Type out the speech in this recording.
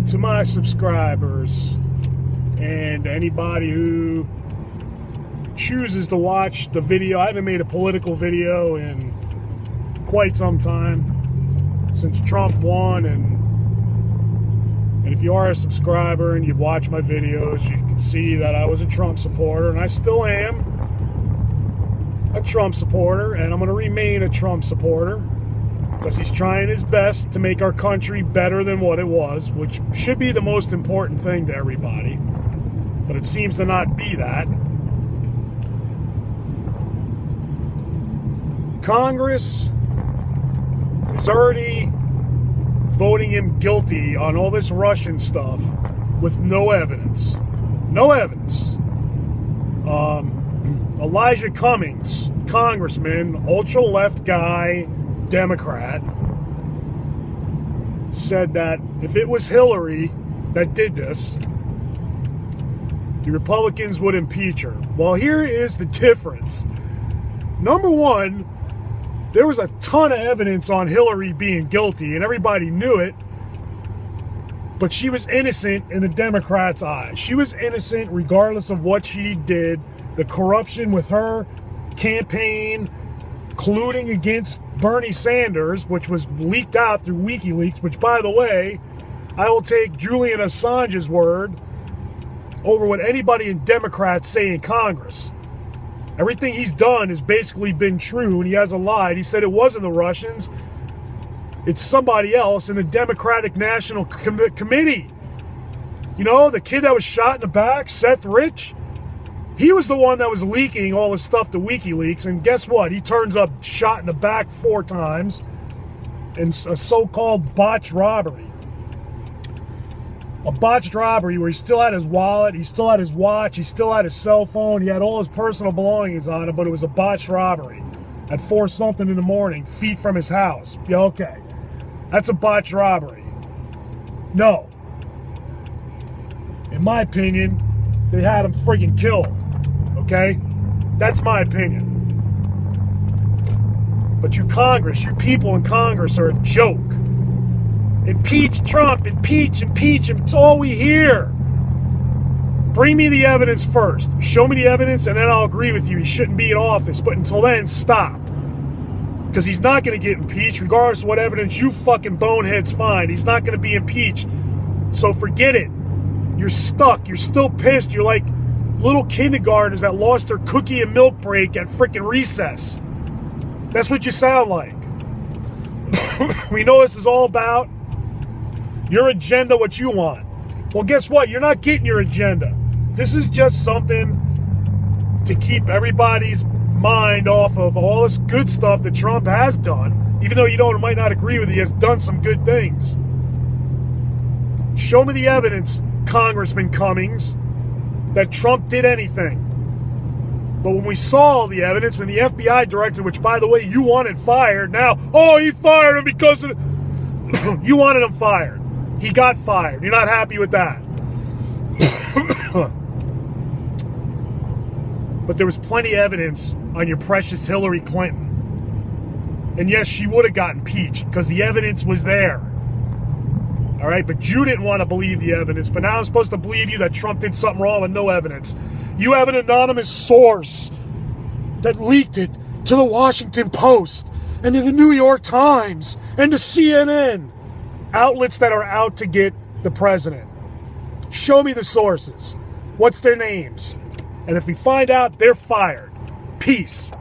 to my subscribers and anybody who chooses to watch the video. I haven't made a political video in quite some time, since Trump won, and if you are a subscriber and you've watched my videos, you can see that I was a Trump supporter, and I still am a Trump supporter, and I'm going to remain a Trump supporter because he's trying his best to make our country better than what it was, which should be the most important thing to everybody, but it seems to not be that. Congress is already voting him guilty on all this Russian stuff with no evidence. No evidence. Elijah Cummings, congressman, ultra-left guy, Democrat, said that if it was Hillary that did this, the Republicans would impeach her. Well, here is the difference. Number one, there was a ton of evidence on Hillary being guilty, and everybody knew it, but she was innocent in the Democrats' eyes. She was innocent regardless of what she did. The corruption with her campaign, colluding against Bernie Sanders, which was leaked out through WikiLeaks, which, by the way, I will take Julian Assange's word over what anybody in Democrats say in Congress. Everything he's done has basically been true, and he hasn't lied. He said it wasn't the Russians. It's somebody else in the Democratic National Committee. You know, the kid that was shot in the back, Seth Rich, he was the one that was leaking all this stuff to WikiLeaks, and guess what? He turns up shot in the back 4 times in a so-called botched robbery. A botched robbery where he still had his wallet, he still had his watch, he still had his cell phone, he had all his personal belongings on him, but it was a botched robbery at 4-something in the morning, feet from his house. Yeah, okay. That's a botched robbery. No. In my opinion, they had him friggin' killed. Okay? That's my opinion. But you Congress, you people in Congress are a joke. Impeach Trump, impeach him. It's all we hear. Bring me the evidence first. Show me the evidence, and then I'll agree with you. He shouldn't be in office. But until then, stop. Because he's not going to get impeached, regardless of what evidence you fucking boneheads find. He's not going to be impeached. So forget it. You're stuck. You're still pissed. You're like little kindergartners that lost their cookie and milk break at frickin' recess. That's what you sound like. We know this is all about your agenda, what you want. Well, guess what? You're not getting your agenda. This is just something to keep everybody's mind off of all this good stuff that Trump has done, even though you might not agree with it. He has done some good things. Show me the evidence, Congressman Cummings, that Trump did anything. But when we saw the evidence, when the FBI director, which, by the way, you wanted fired, now, oh, he fired him because of you wanted him fired. He got fired. You're not happy with that. But there was plenty of evidence on your precious Hillary Clinton. And yes, she would have gotten impeached because the evidence was there. All right, but you didn't want to believe the evidence. But now I'm supposed to believe you that Trump did something wrong with no evidence. You have an anonymous source that leaked it to the Washington Post and to the New York Times and to CNN. Outlets that are out to get the president. Show me the sources. What's their names? And if we find out, they're fired. Peace.